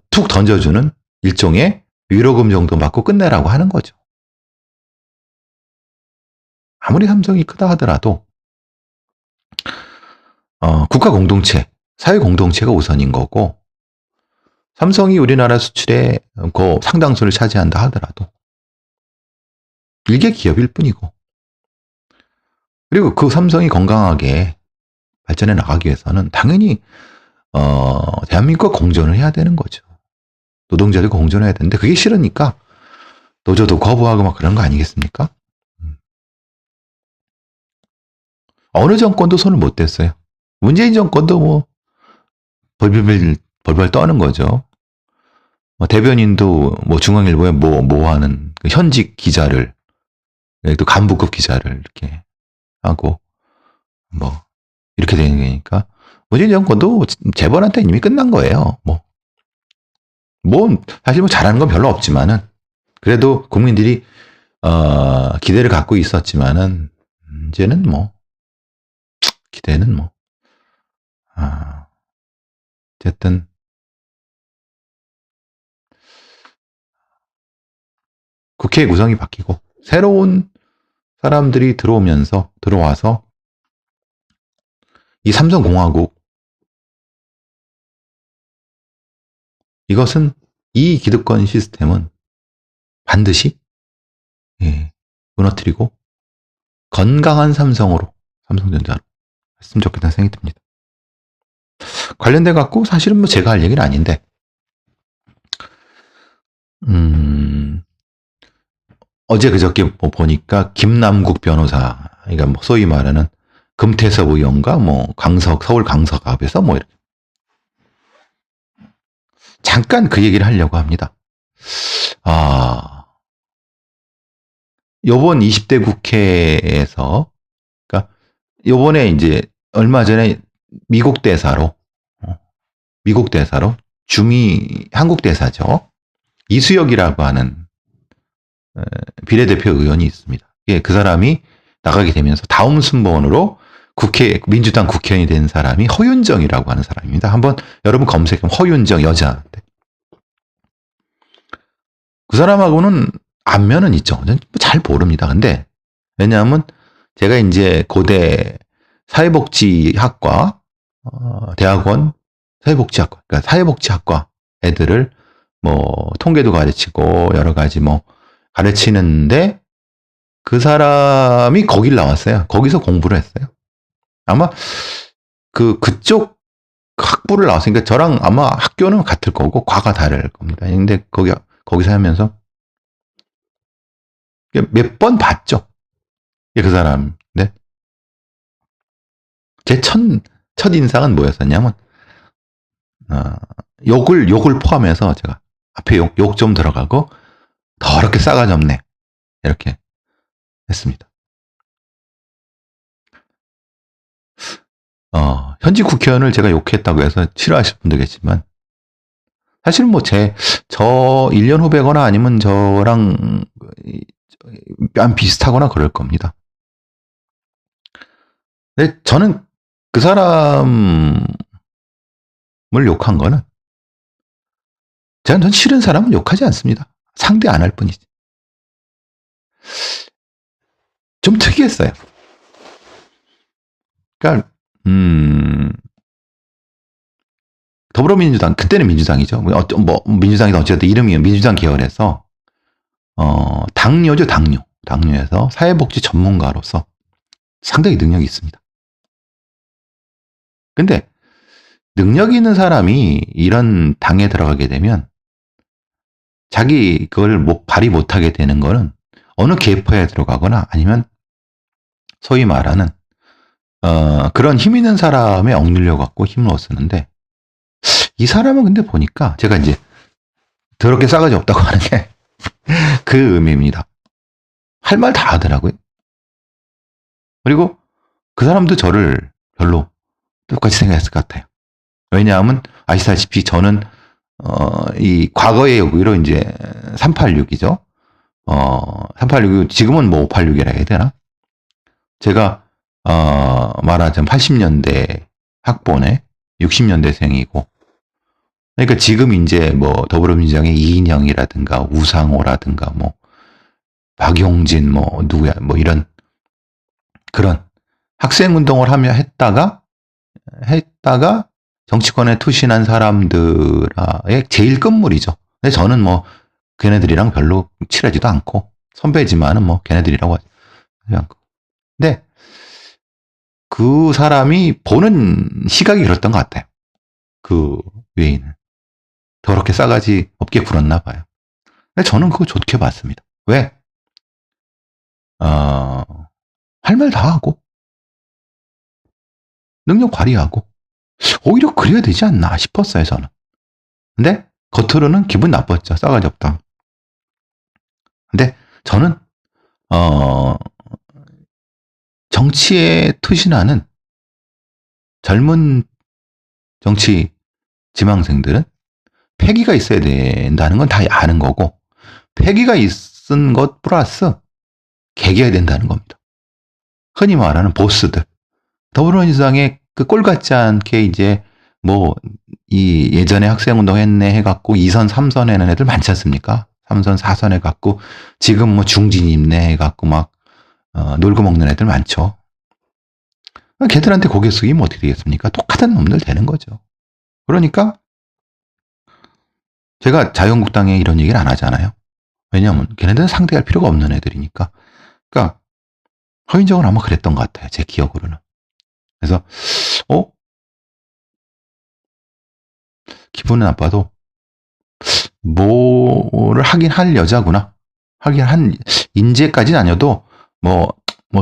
툭 던져주는 일종의 위로금 정도 받고 끝내라고 하는 거죠. 아무리 삼성이 크다 하더라도 국가 공동체, 사회 공동체가 우선인 거고, 삼성이 우리나라 수출의 그 상당수를 차지한다 하더라도 일개 기업일 뿐이고, 그리고 그 삼성이 건강하게 발전해 나가기 위해서는 당연히 대한민국과 공존을 해야 되는 거죠. 노동자들과 공존해야 되는데 그게 싫으니까 노조도 거부하고 막 그런 거 아니겠습니까? 어느 정권도 손을 못 댔어요. 문재인 정권도 뭐 벌벌 떠는 거죠. 대변인도 뭐 중앙일보에 뭐 하는 그 현직 기자를, 또 간부급 기자를 이렇게 하고 뭐 이렇게 되는 거니까 문재인 정권도 재벌한테 이미 끝난 거예요. 뭐 사실 뭐 잘하는 건 별로 없지만은 그래도 국민들이 기대를 갖고 있었지만은 이제는 뭐 기대는 뭐 어쨌든 국회 구성이 바뀌고 새로운 사람들이 들어와서 이 삼성공화국 이것은 이 기득권 시스템은 반드시 무너뜨리고 건강한 삼성전자로 했으면 좋겠다는 생각이 듭니다. 관련돼 갖고 사실은 뭐 제가 할 얘기는 아닌데 어제 그저께 뭐 보니까 김남국 변호사, 그러니까 뭐 소위 말하는 금태섭 의원과 뭐 서울 강서갑에서 뭐 이렇게 잠깐 그 얘기를 하려고 합니다. 요번 20대 국회에서, 그러니까 요번에 이제 얼마 전에 미국 대사로 한국 대사죠. 이수혁이라고 하는 비례대표 의원이 있습니다. 그 사람이 나가게 되면서 다음 순번으로 민주당 국회의원이 된 사람이 허윤정이라고 하는 사람입니다. 한번 여러분 검색하면 허윤정 여자인데 그 사람하고는 안면은 있죠. 저는 잘 모릅니다. 근데 왜냐하면 제가 이제 고대 사회복지학과 대학원 사회복지학과, 그러니까 사회복지학과 애들을 뭐 통계도 가르치고 여러 가지 뭐 가르치는데 그 사람이 거길 나왔어요. 거기서 공부를 했어요. 아마 그쪽 학부를 나왔으니까 저랑 아마 학교는 같을 거고 과가 다를 겁니다. 근데 거기서 하면서 몇 번 봤죠. 그 사람. 네. 제 첫 인상은 뭐였었냐면 욕을 포함해서 제가 앞에 욕 좀 들어가고 더럽게 싸가지 없네 이렇게 했습니다. 현직 국회의원을 제가 욕했다고 해서 싫어하실 분도 계시지만 사실 뭐 저 1년 후배거나 아니면 저랑 안 비슷하거나 그럴 겁니다. 근데 저는 그 사람을 욕한 거는 전 싫은 사람은 욕하지 않습니다. 상대 안 할 뿐이지. 좀 특이했어요. 그러니까 더불어민주당, 그때는 민주당이죠. 민주당이든 어쨌든 이름이 민주당 계열에서 당뇨죠, 당뇨에서 사회복지 전문가로서 상당히 능력이 있습니다. 근데 능력 있는 사람이 이런 당에 들어가게 되면 자기 그걸 발휘 못하게 되는 거는 어느 계파에 들어가거나 아니면 소위 말하는 그런 힘 있는 사람에 억눌려 갖고 힘을 쓰는데 이 사람은 근데 보니까 제가 이제 더럽게 싸가지 없다고 하는 게 그 의미입니다. 할 말 다 하더라고요. 그리고 그 사람도 저를 별로 똑같이 생각했을 것 같아요. 왜냐하면 아시다시피 저는 이 과거의 여기로 이제 386이죠. 386이 지금은 뭐 586이라 해야 되나? 제가 말하자면 80년대 학번에 60년대생이고, 그러니까 지금 이제 뭐 더불어민주당의 이인영이라든가 우상호라든가 뭐 박용진 뭐 누구야 뭐 이런 그런 학생 운동을 했다가 정치권에 투신한 사람들의 제일 끝물이죠. 근데 저는 뭐 걔네들이랑 별로 친하지도 않고 선배지만은 뭐 걔네들이라고 하지 않고. 근데 그 사람이 보는 시각이 그랬던 것 같아요. 그 외인은 더럽게 싸가지 없게 굴었나 봐요. 근데 저는 그거 좋게 봤습니다. 왜? 할 말 다 하고 능력 발휘하고 오히려 그래야 되지 않나 싶었어요, 저는. 근데 겉으로는 기분 나빴죠. 싸가지 없다. 근데 저는 정치에 투신하는 젊은 정치 지망생들은 패기가 있어야 된다는 건 다 아는 거고, 패기가 있은 것 플러스 개개해야 된다는 겁니다. 흔히 말하는 보스들. 더불어민주당의 그 꼴 같지 않게 이제 뭐 이 예전에 학생운동 했네 해갖고 2선, 3선 해는 애들 많지 않습니까? 3선, 4선 해갖고 지금 뭐 중진 입내 해갖고 막 놀고 먹는 애들 많죠. 걔들한테 고개 숙이면 어떻게 되겠습니까? 똑같은 놈들 되는 거죠. 그러니까 제가 자유한국당에 이런 얘기를 안 하잖아요. 왜냐하면 걔네들은 상대할 필요가 없는 애들이니까. 그러니까 허인정은 아마 그랬던 것 같아요. 제 기억으로는. 그래서 기분은 나빠도 뭐를 하긴 할 여자구나. 하긴 한 인재까지는 아니어도 뭐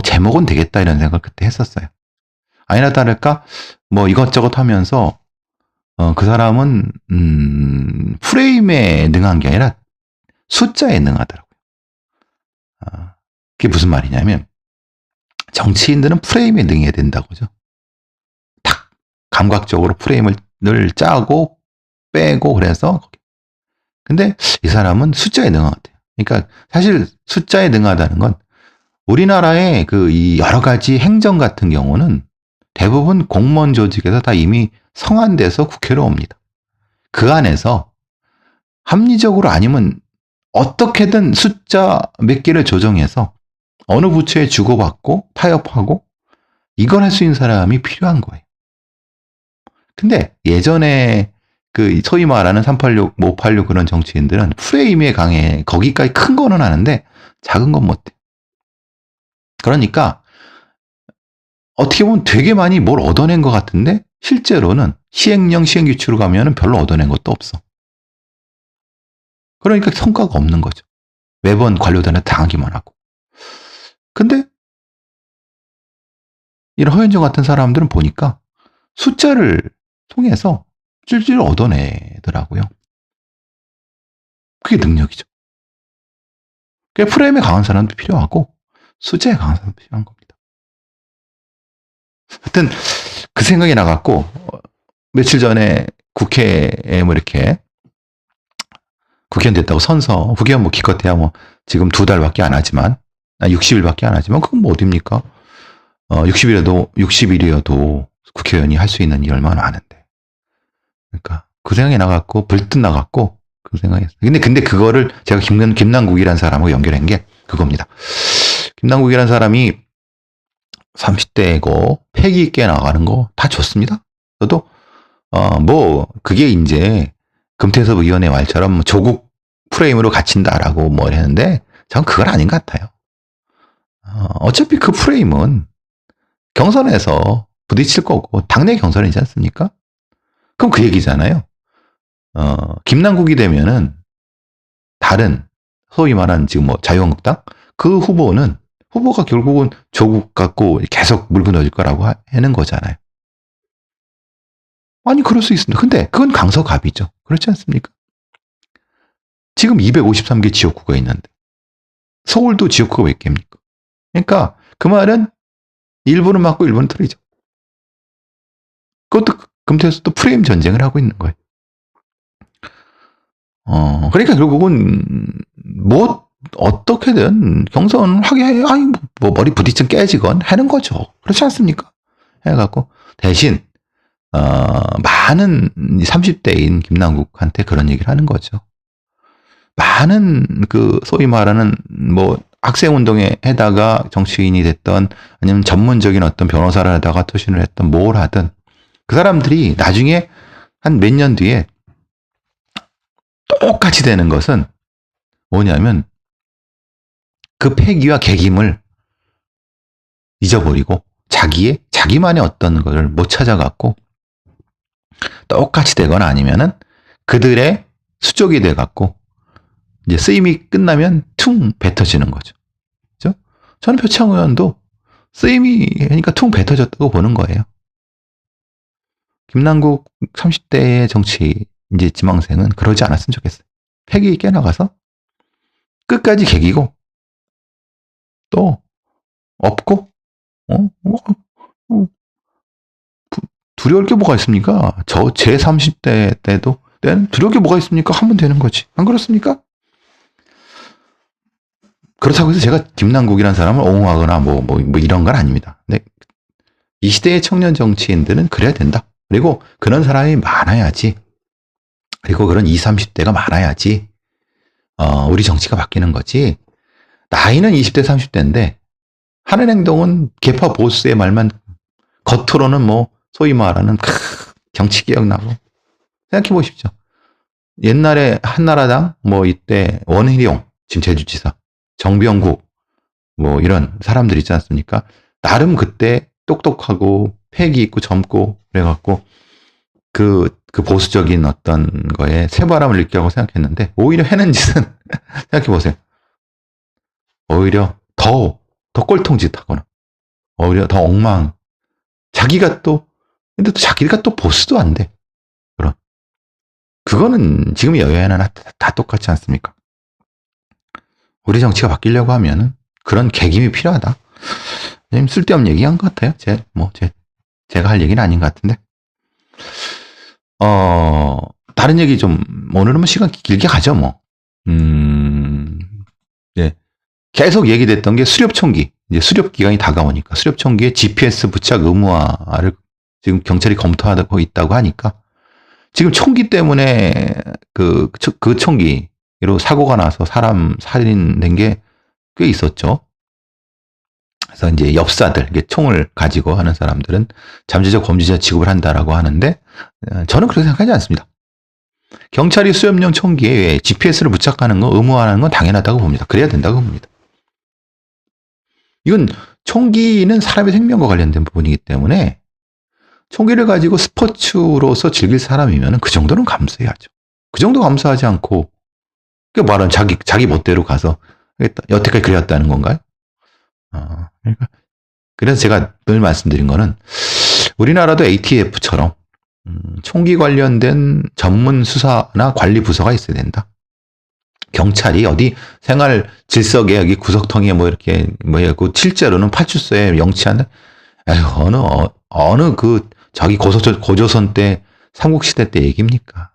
제목은 되겠다 이런 생각을 그때 했었어요. 아니나 다를까 뭐 이것저것 하면서 그 사람은 프레임에 능한 게 아니라 숫자에 능하더라고요. 그게 무슨 말이냐면 정치인들은 프레임에 능해야 된다고죠. 딱 감각적으로 프레임을 늘 짜고 빼고 그래서 근데 이 사람은 숫자에 능한 것 같아요. 그러니까 사실 숫자에 능하다는 건 우리나라의 그 이 여러 가지 행정 같은 경우는 대부분 공무원 조직에서 다 이미 성안돼서 국회로 옵니다. 그 안에서 합리적으로 아니면 어떻게든 숫자 몇 개를 조정해서 어느 부처에 주고받고 타협하고 이걸 할 수 있는 사람이 필요한 거예요. 근데 예전에 그 소위 말하는 386, 586 그런 정치인들은 프레임에 강해. 거기까지 큰 거는 하는데 작은 건 못해. 그러니까 어떻게 보면 되게 많이 뭘 얻어낸 것 같은데 실제로는 시행령, 시행규칙으로 가면은 별로 얻어낸 것도 없어. 그러니까 성과가 없는 거죠. 매번 관료단에 당하기만 하고. 근데 이런 허현정 같은 사람들은 보니까 숫자를 통해서 찔찔 얻어내더라고요. 그게 능력이죠. 그게 프레임에 강한 사람도 필요하고 숫자에 강한 사람도 필요한 겁니다. 하여튼 그 생각이 나갖고 며칠 전에 국회에 뭐 이렇게 국회의원 됐다고 선서 국회의원 뭐 기껏해야 뭐 지금 2달밖에 안 하지만 60일밖에 안 하지만 그건 뭐 어딥니까? 60일이어도 국회의원이 할 수 있는 일이 얼마나 많은데. 그러니까 그 생각이 나갖고 불뜻 나갖고 그 생각이 했어요. 근데 그거를 제가 김남국이라는 사람하고 연결한 게 그겁니다. 김남국이라는 사람이 30대고 패기 있게 나가는 거 다 좋습니다. 저도 뭐 그게 이제 금태섭 의원의 말처럼 조국 프레임으로 갇힌다라고 뭘 했는데 저는 그건 아닌 것 같아요. 어차피 그 프레임은 경선에서 부딪힐 거고 당내 경선이지 않습니까? 그럼 그 얘기잖아요. 김남국이 되면은 다른 소위 말하는 지금 뭐 자유한국당 그 후보가 결국은 조국 갖고 계속 물고 넣을 거라고 하는 거잖아요. 아니 그럴 수 있습니다. 근데 그건 강서갑이죠. 그렇지 않습니까? 지금 253개 지역구가 있는데 서울도 지역구가 몇 개입니까? 그러니까 그 말은 일부는 맞고 일부는 틀리죠. 그것도 금태에서도 프레임 전쟁을 하고 있는 거예요. 그러니까 결국은 뭐 어떻게든 경선을 하게 해. 아니 뭐 머리 부딪힌 깨지건 하는 거죠. 그렇지 않습니까? 해갖고 대신 많은 30대인 김남국한테 그런 얘기를 하는 거죠. 많은 그 소위 말하는 뭐 학생운동에 해다가 정치인이 됐던 아니면 전문적인 어떤 변호사를 하다가 투신을 했던 뭘 하든 그 사람들이 나중에 한 몇 년 뒤에 똑같이 되는 것은 뭐냐면 그 패기와 계김을 잊어버리고 자기만의 어떤 걸 못 찾아갖고 똑같이 되거나 아니면은 그들의 수족이 돼갖고 이제 쓰임이 끝나면 퉁 뱉어지는 거죠. 그죠? 저는 표창 의원도 쓰임이 그러니까 퉁 뱉어졌다고 보는 거예요. 김남국 30대의 정치 이제 지망생은 그러지 않았으면 좋겠어요. 패기 있게 나가서 끝까지 개기고 또 없고 두려울 게 뭐가 있습니까? 제 30대 때는 두려울 게 뭐가 있습니까? 하면 되는 거지. 안 그렇습니까? 그렇다고 해서 제가 김남국이라는 사람을 옹호하거나 뭐 이런 건 아닙니다. 근데 이 시대의 청년 정치인들은 그래야 된다. 그리고 그런 사람이 많아야지. 그리고 그런 20, 30대가 많아야지. 우리 정치가 바뀌는 거지. 나이는 20대, 30대인데 하는 행동은 개파 보수의 말만 겉으로는 뭐 소위 말하는 정치개혁 나고 생각해 보십시오. 옛날에 한나라당 뭐 이때 원희룡 지금 제주지사 정병국 뭐 이런 사람들 있지 않습니까? 나름 그때 똑똑하고 패기 있고 젊고 그래갖고 그 보수적인 어떤 거에 새바람을 느끼라고 생각했는데 오히려 해는 짓은 생각해 보세요. 오히려 더 꼴통짓 하거나 오히려 더 엉망. 자기가 또 근데 또 자기가 또 보수도 안 돼. 그런 그거는 지금 여야나 다 똑같지 않습니까? 우리 정치가 바뀌려고 하면은 그런 계기이 필요하다. 쓸데없는 얘기한 것 같아요. 제가 할 얘기는 아닌 것 같은데. 다른 얘기 좀, 오늘은 뭐 시간 길게 가죠, 뭐. 예. 계속 얘기됐던 게 수렵총기. 이제 수렵 기간이 다가오니까 수렵총기에 GPS 부착 의무화를 지금 경찰이 검토하고 있다고 하니까 지금 총기 때문에 그 총기로 사고가 나서 사람 살인된 게 꽤 있었죠. 그래서 이제 엽사들, 총을 가지고 하는 사람들은 잠재적 범죄자 취급을 한다라고 하는데 저는 그렇게 생각하지 않습니다. 경찰이 수염용 총기에 GPS를 부착하는 거 의무화하는 건 당연하다고 봅니다. 그래야 된다고 봅니다. 이건 총기는 사람의 생명과 관련된 부분이기 때문에 총기를 가지고 스포츠로서 즐길 사람이면 그 정도는 감수해야죠. 그 정도 감수하지 않고 그 말은 자기 멋대로 가서 여태까지 그래왔다는 건가요? 그러니까 그래서 제가 늘 말씀드린 거는 우리나라도 ATF처럼 총기 관련된 전문 수사나 관리 부서가 있어야 된다. 경찰이 어디 생활 질서계 여기 구석통에 뭐 이렇게 그 실제로는 파출소에 영치하는 어느 저기 고조선 때 삼국시대 때 얘기입니까?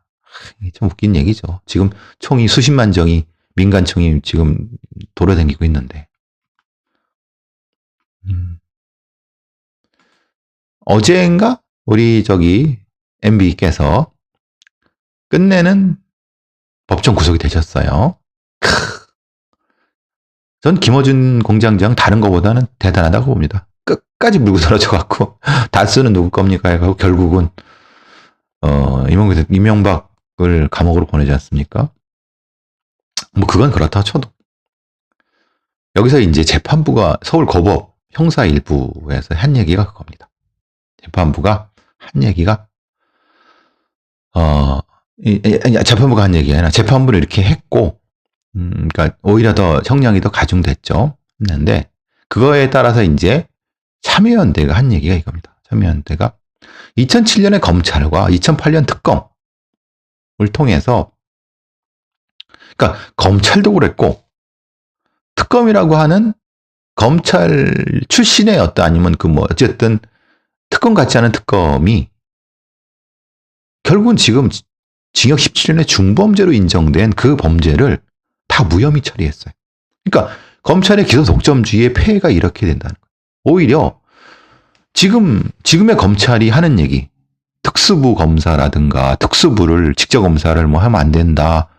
좀 웃긴 얘기죠. 지금 총이 수십만 정이 민간 총이 지금 돌아다니고 있는데. 어제인가 우리 MB께서 끝내는 법정 구속이 되셨어요. 전 김어준 공장장 다른 것보다는 대단하다고 봅니다. 끝까지 물고 떨어져갖고 다스는 누구 겁니까? 해가지고 결국은 이명박을 감옥으로 보내지 않습니까? 뭐 그건 그렇다 쳐도 여기서 이제 재판부가 서울고법 형사 일부에서 한 얘기가 그겁니다. 재판부가 한 얘기가 재판부가 한 얘기가 아니라 재판부를 이렇게 했고 그러니까 오히려 더 형량이 더 가중됐죠. 했는데 그거에 따라서 이제 참여연대가 한 얘기가 이겁니다. 참여연대가 2007년에 검찰과 2008년 특검을 통해서 그러니까 검찰도 그랬고 특검이라고 하는 검찰 출신의 아니면 어쨌든 특검 같지 않은 특검이 결국은 지금 징역 17년의 중범죄로 인정된 그 범죄를 다 무혐의 처리했어요. 그러니까 검찰의 기소 독점주의의 폐해가 이렇게 된다는 거예요. 오히려 지금의 검찰이 하는 얘기, 특수부 검사라든가 특수부를 직접 검사를 뭐 하면 안 된다.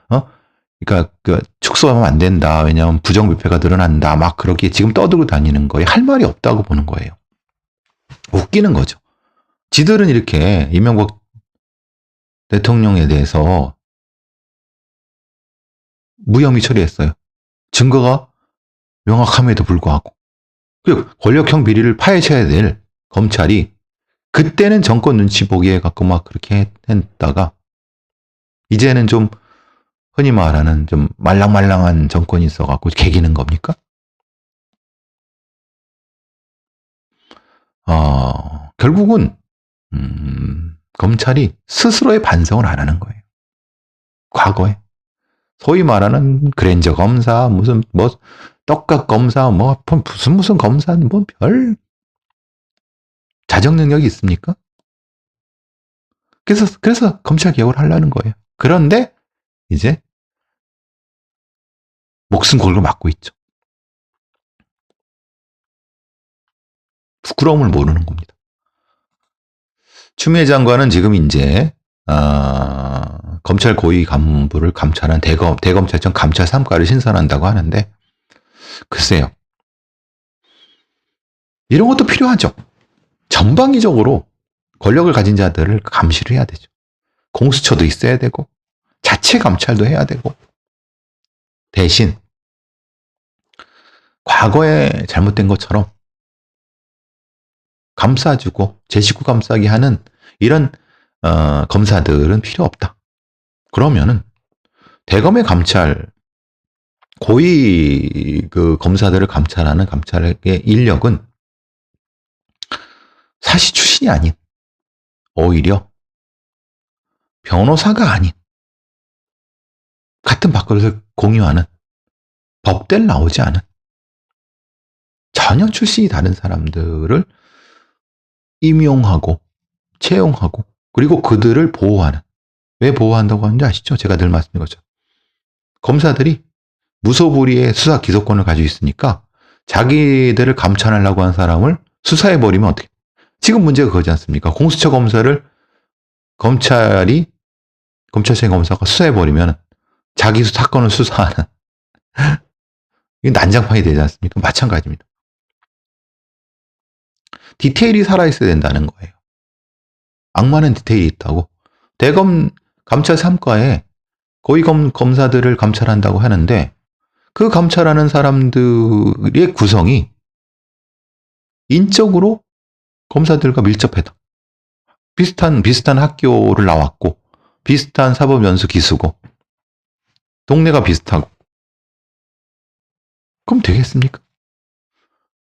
그러니까 축소하면 안 된다. 왜냐하면 부정부패가 늘어난다. 막 그렇게 지금 떠들고 다니는 거에 할 말이 없다고 보는 거예요. 웃기는 거죠. 지들은 이렇게 이명박 대통령에 대해서 무혐의 처리했어요. 증거가 명확함에도 불구하고. 권력형 비리를 파헤쳐야 될 검찰이 그때는 정권 눈치 보기에 갖고 막 그렇게 했다가 이제는 좀 흔히 말하는 좀 말랑말랑한 정권이 있어갖고 개기는 겁니까? 결국은 검찰이 스스로의 반성을 안 하는 거예요. 과거에 소위 말하는 그랜저 검사 무슨 떡값 검사 무슨 검사 별 자정 능력이 있습니까? 그래서 검찰 개혁을 하려는 거예요. 그런데 이제 목숨 걸고 맞고 있죠. 부끄러움을 모르는 겁니다. 추미애 장관은 지금 이제 검찰 고위 간부를 감찰한 대검찰청 감찰 3과를 신설한다고 하는데, 글쎄요. 이런 것도 필요하죠. 전방위적으로 권력을 가진 자들을 감시를 해야 되죠. 공수처도 있어야 되고 자체 감찰도 해야 되고, 대신 과거에 잘못된 것처럼 감싸주고 제 식구 감싸기 하는 이런 검사들은 필요 없다. 그러면은 대검의 감찰, 고위 그 검사들을 감찰하는 감찰의 인력은 사시 출신이 아닌, 오히려 변호사가 아닌, 같은 밥그릇을 공유하는, 법대를 나오지 않은 전혀 출신이 다른 사람들을 임용하고 채용하고, 그리고 그들을 보호하는. 왜 보호한다고 하는지 아시죠? 제가 늘 말씀드린 것처럼 검사들이 무소불위의 수사 기소권을 가지고 있으니까 자기들을 감찰하려고 한 사람을 수사해버리면 어떻게, 지금 문제가 그거지 않습니까? 공수처 검사를 검찰청 검사가 수사해버리면 자기 사건을 수사하는 이게 난장판이 되지 않습니까? 마찬가지입니다. 디테일이 살아있어야 된다는 거예요. 악마는 디테일이 있다고. 대검 감찰 3과에 고위검 검사들을 감찰한다고 하는데, 그 감찰하는 사람들의 구성이 인적으로 검사들과 밀접하다. 비슷한 학교를 나왔고, 비슷한 사법연수 기수고, 동네가 비슷하고. 그럼 되겠습니까?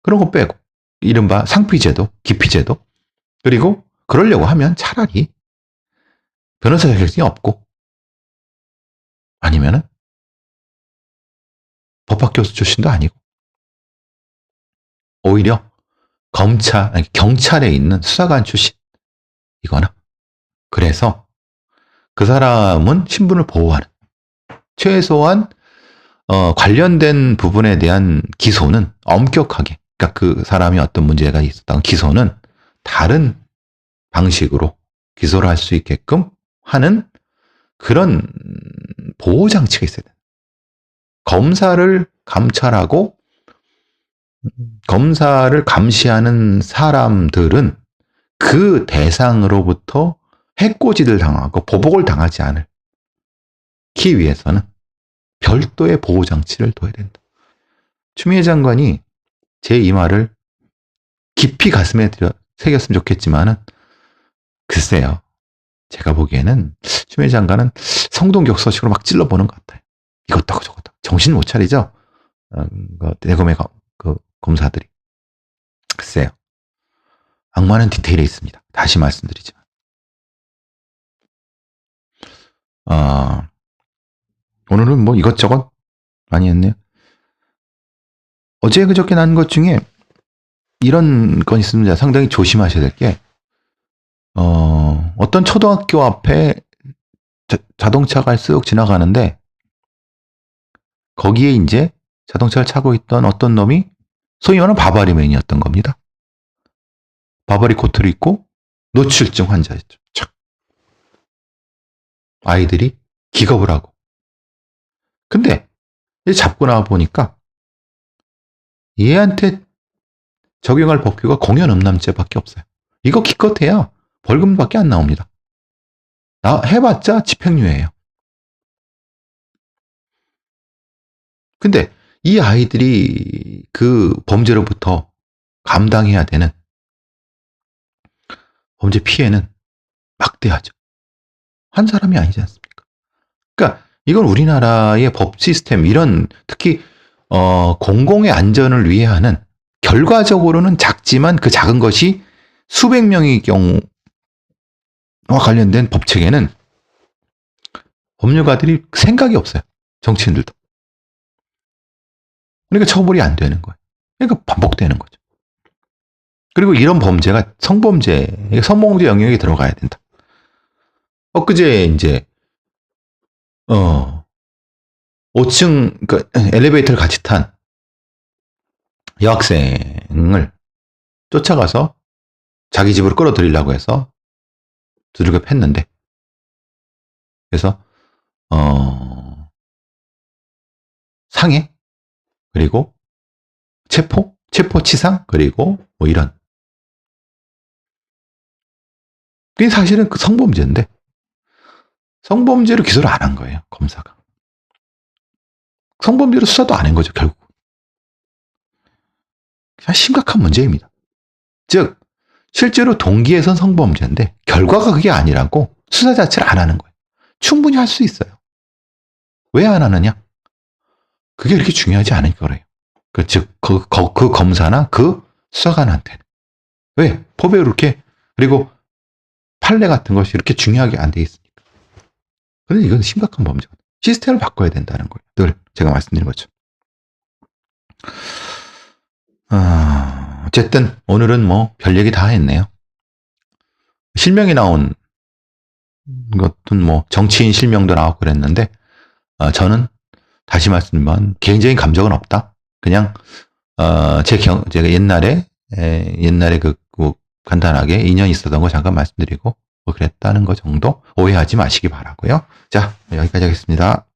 그런 거 빼고, 이른바 상피제도, 기피제도, 그리고 그러려고 하면 차라리 변호사 자격증이 없고, 아니면은 법학 교수 출신도 아니고, 오히려 경찰에 있는 수사관 출신, 이거나. 그래서 그 사람은 신분을 보호하는, 최소한 관련된 부분에 대한 기소는 엄격하게, 그러니까 그 사람이 어떤 문제가 있었다는 기소는 다른 방식으로 기소를 할 수 있게끔 하는 그런 보호장치가 있어야 돼요. 검사를 감찰하고 검사를 감시하는 사람들은 그 대상으로부터 해코지를 당하고 보복을 당하지 않기 위해서는 별도의 보호장치를 둬야 된다. 추미애 장관이 제 이 말을 깊이 가슴에 새겼으면 좋겠지만은, 글쎄요. 제가 보기에는 추미애 장관은 성동격서식으로 막 찔러보는 것 같아요. 이것도 하고 저것도. 정신 못 차리죠? 대검의 그 검사들이. 글쎄요. 악마는 디테일에 있습니다. 다시 말씀드리지만. 오늘은 뭐 이것저것 많이 했네요. 어제 그저께 난 것 중에 이런 건 있습니다. 상당히 조심하셔야 될 게, 어떤 초등학교 앞에 자동차가 쓱 지나가는데, 거기에 이제 자동차를 차고 있던 어떤 놈이 소위 말하는 바바리맨이었던 겁니다. 바바리 코트를 입고 노출증 환자였죠. 착. 아이들이 기겁을 하고. 근데 이제 잡고 나와 보니까 얘한테 적용할 법규가 공연음란죄밖에 없어요. 이거 기껏해야 벌금밖에 안 나옵니다. 해봤자 집행유예예요. 근데 이 아이들이 그 범죄로부터 감당해야 되는 범죄 피해는 막대하죠. 한 사람이 아니지 않습니까? 그러니까 이건 우리나라의 법 시스템, 이런 특히 공공의 안전을 위해 하는, 결과적으로는 작지만 그 작은 것이 수백 명의 경우와 관련된 법체계는 법률가들이 생각이 없어요. 정치인들도. 그러니까 처벌이 안 되는 거예요. 그러니까 반복되는 거죠. 그리고 이런 범죄가 성범죄 영역에 들어가야 된다. 엊그제 이제 5층 그 엘리베이터를 같이 탄 여학생을 쫓아가서 자기 집으로 끌어들이려고 해서 두들겨 팼는데, 그래서 상해, 그리고 체포치상, 그리고 뭐 이런. 그게 사실은 그 성범죄인데, 성범죄로 기소를 안 한 거예요, 검사가. 성범죄로 수사도 안 한 거죠, 결국. 심각한 문제입니다. 즉, 실제로 동기에선 성범죄인데, 결과가 그게 아니라고 수사 자체를 안 하는 거예요. 충분히 할 수 있어요. 왜 안 하느냐? 그게 그렇게 중요하지 않은 거래요. 즉, 그 검사나 그 수사관한테는. 왜? 법에 이렇게, 그리고 판례 같은 것이 이렇게 중요하게 안 돼 있으니까. 근데 이건 심각한 범죄거든요. 시스템을 바꿔야 된다는 거예요. 늘 제가 말씀드린 거죠. 어쨌든 오늘은 뭐 별 얘기 다 했네요. 실명이 나온 것은 뭐 정치인 실명도 나오고 그랬는데, 저는 다시 말씀드리면 개인적인 감정은 없다. 그냥 제가 옛날에 뭐 간단하게 인연이 있었던 거 잠깐 말씀드리고 뭐 그랬다는 거 정도 오해하지 마시기 바라고요. 자, 여기까지 하겠습니다.